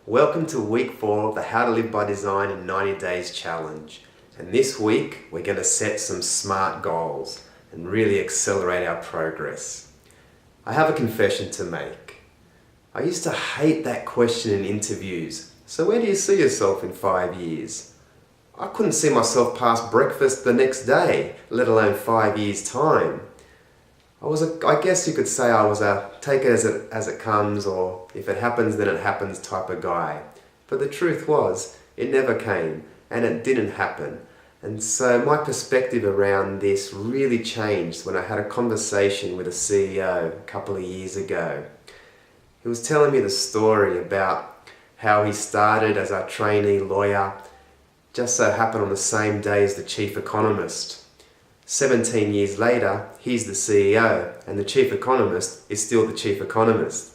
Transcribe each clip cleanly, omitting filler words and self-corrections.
Welcome to week 4 of the How to Live by Design in 90 Days Challenge. And this week we're going to set some SMART goals and really accelerate our progress. I have a confession to make. I used to hate that question in interviews. So where do you see yourself in 5 years? I couldn't see myself past breakfast the next day, let alone 5 years' time. I guess you could say I was a take it as it comes, or if it happens then it happens type of guy. But the truth was, it never came and it didn't happen. And so my perspective around this really changed when I had a conversation with a CEO a couple of years ago. He was telling me the story about how he started as a trainee lawyer, just so happened on the same day as the chief economist. 17 years later, he's the CEO and the chief economist is still the chief economist.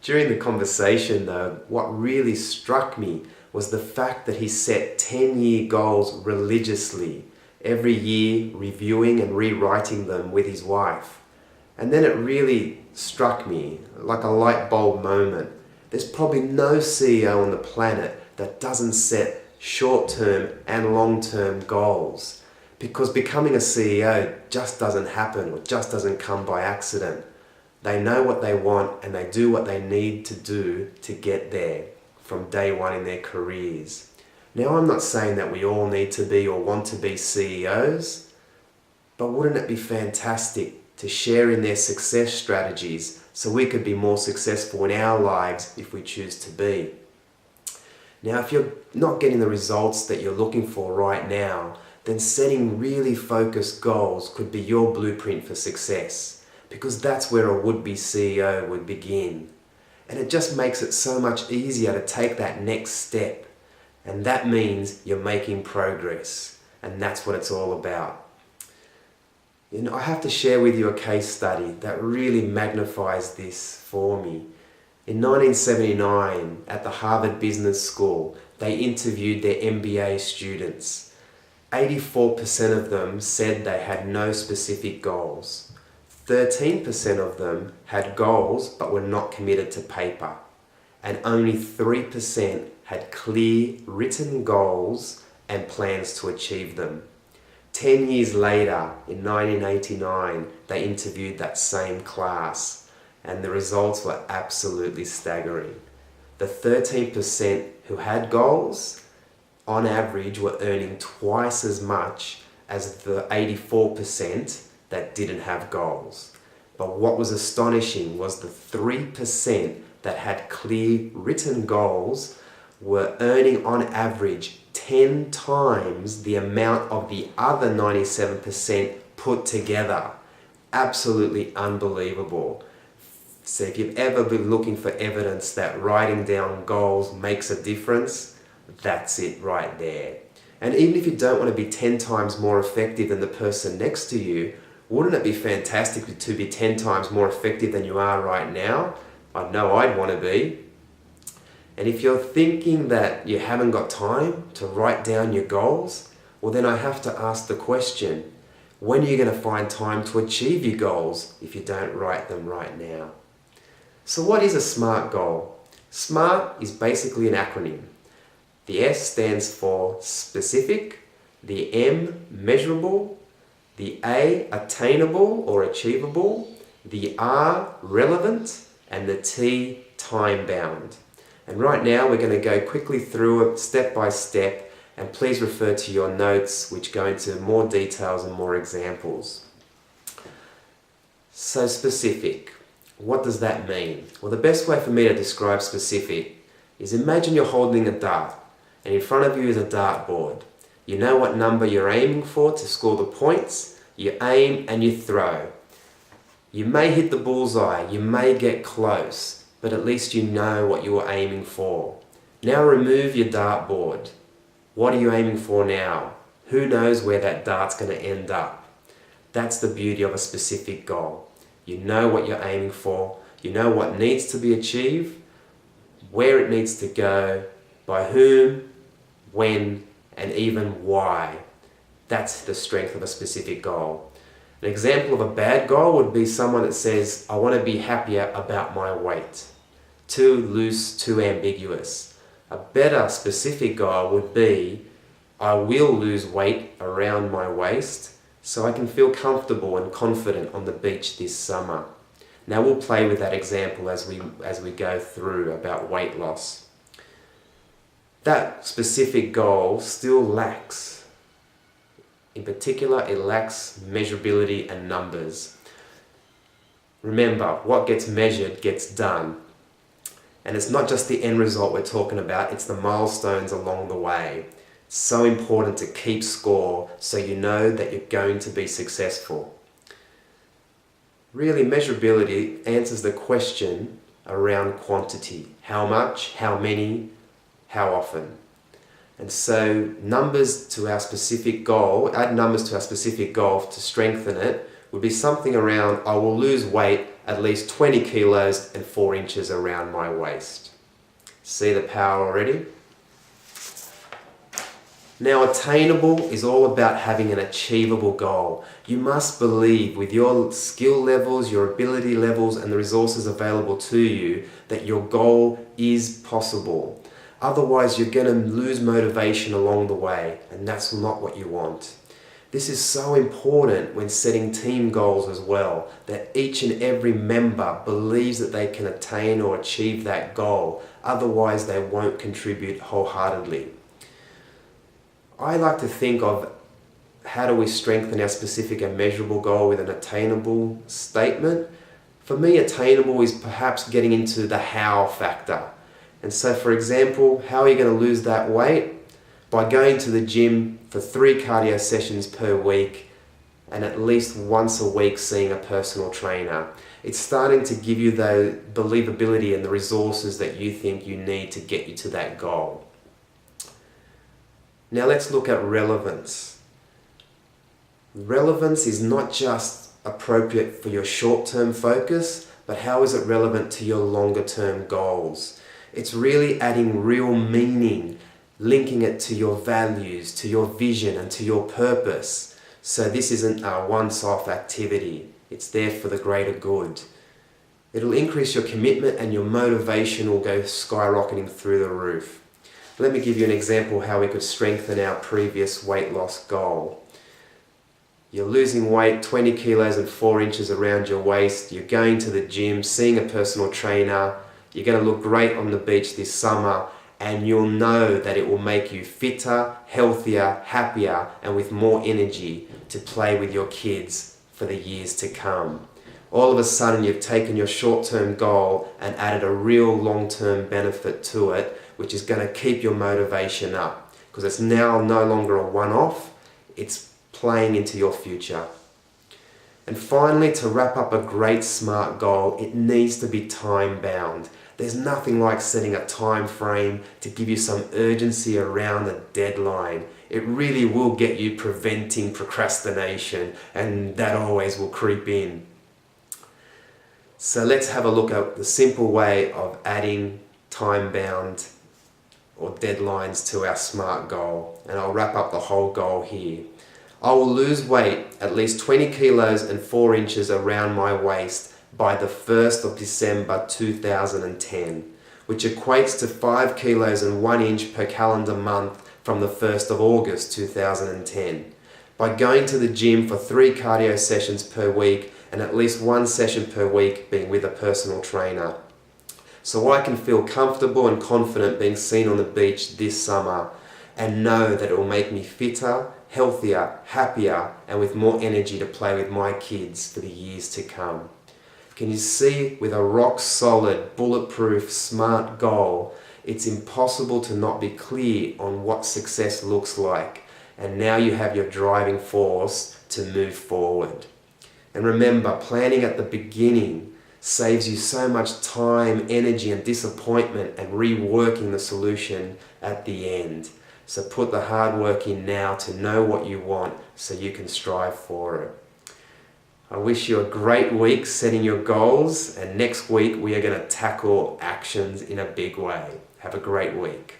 During the conversation though, what really struck me was the fact that he set 10-year goals religiously, every year reviewing and rewriting them with his wife. And then it really struck me like a light bulb moment. There's probably no CEO on the planet that doesn't set short-term and long-term goals. Because becoming a CEO just doesn't happen or just doesn't come by accident. They know what they want and they do what they need to do to get there from day one in their careers. Now, I'm not saying that we all need to be or want to be CEOs, but wouldn't it be fantastic to share in their success strategies so we could be more successful in our lives if we choose to be? Now, if you're not getting the results that you're looking for right now, then setting really focused goals could be your blueprint for success, because that's where a would-be CEO would begin. And it just makes it so much easier to take that next step. And that means you're making progress. And that's what it's all about. I have to share with you a case study that really magnifies this for me. In 1979, at the Harvard Business School, they interviewed their MBA students. 84% of them said they had no specific goals. 13% of them had goals but were not committed to paper. And only 3% had clear written goals and plans to achieve them. 10 years later, in 1989, they interviewed that same class and the results were absolutely staggering. The 13% who had goals on average were earning twice as much as the 84% that didn't have goals. But what was astonishing was the 3% that had clear written goals were earning on average 10 times the amount of the other 97% put together. Absolutely unbelievable. So if you've ever been looking for evidence that writing down goals makes a difference, that's it right there. And even if you don't want to be 10 times more effective than the person next to you, wouldn't it be fantastic to be 10 times more effective than you are right now? I know I'd want to be. And if you're thinking that you haven't got time to write down your goals, well then I have to ask the question, when are you going to find time to achieve your goals if you don't write them right now? So what is a SMART goal? SMART is basically an acronym. The S stands for specific, the M measurable, the A attainable or achievable, the R relevant, and the T time bound. And right now we're going to go quickly through it step by step, and please refer to your notes which go into more details and more examples. So specific, what does that mean? Well, the best way for me to describe specific is imagine you're holding a dart. And in front of you is a dartboard. You know what number you're aiming for to score the points. You aim and you throw. You may hit the bullseye, you may get close, but at least you know what you were aiming for. Now remove your dartboard. What are you aiming for now? Who knows where that dart's going to end up? That's the beauty of a specific goal. You know what you're aiming for, you know what needs to be achieved, where it needs to go, by whom, when, and even why. That's the strength of a specific goal. An example of a bad goal would be someone that says, I want to be happier about my weight. Too loose, too ambiguous. A better specific goal would be, I will lose weight around my waist so I can feel comfortable and confident on the beach this summer. Now we'll play with that example as we go through about weight loss. That specific goal still lacks. In particular, it lacks measurability and numbers. Remember, what gets measured gets done. And it's not just the end result we're talking about, it's the milestones along the way. It's so important to keep score so you know that you're going to be successful. Really, measurability answers the question around quantity. How much, how many, how often. And so numbers to our specific goal, add numbers to our specific goal to strengthen it, would be something around, I will lose weight at least 20 kilos and 4 inches around my waist. See the power already? Now, attainable is all about having an achievable goal. You must believe with your skill levels, your ability levels, and the resources available to you that your goal is possible. Otherwise, you're going to lose motivation along the way, and that's not what you want. This is so important when setting team goals as well, that each and every member believes that they can attain or achieve that goal. Otherwise, they won't contribute wholeheartedly. I like to think of how do we strengthen our specific and measurable goal with an attainable statement. For me, attainable is perhaps getting into the how factor. And so, for example, how are you going to lose that weight? By going to the gym for 3 cardio sessions per week and at least once a week seeing a personal trainer. It's starting to give you the believability and the resources that you think you need to get you to that goal. Now let's look at relevance. Relevance is not just appropriate for your short-term focus, but how is it relevant to your longer-term goals? It's really adding real meaning, linking it to your values, to your vision, and to your purpose. So this isn't a once-off activity. It's there for the greater good. It'll increase your commitment and your motivation will go skyrocketing through the roof. Let me give you an example how we could strengthen our previous weight loss goal. You're losing weight, 20 kilos and 4 inches around your waist. You're going to the gym, seeing a personal trainer. You're going to look great on the beach this summer, and you'll know that it will make you fitter, healthier, happier, and with more energy to play with your kids for the years to come. All of a sudden, you've taken your short-term goal and added a real long-term benefit to it, which is going to keep your motivation up, because it's now no longer a one-off, it's playing into your future. And finally, to wrap up a great SMART goal, it needs to be time-bound. There's nothing like setting a time frame to give you some urgency around a deadline. It really will get you preventing procrastination, and that always will creep in. So let's have a look at the simple way of adding time-bound or deadlines to our SMART goal, and I'll wrap up the whole goal here. I will lose weight at least 20 kilos and 4 inches around my waist by the 1st of December 2010, which equates to 5 kilos and 1 inch per calendar month from the 1st of August 2010, by going to the gym for 3 cardio sessions per week and at least 1 session per week being with a personal trainer. So I can feel comfortable and confident being seen on the beach this summer and know that it will make me fitter, healthier, happier, and with more energy to play with my kids for the years to come. Can you see, with a rock-solid, bulletproof, SMART goal, it's impossible to not be clear on what success looks like, and now you have your driving force to move forward. And remember, planning at the beginning saves you so much time, energy, and disappointment, and reworking the solution at the end. So put the hard work in now to know what you want so you can strive for it. I wish you a great week setting your goals, and next week we are going to tackle actions in a big way. Have a great week.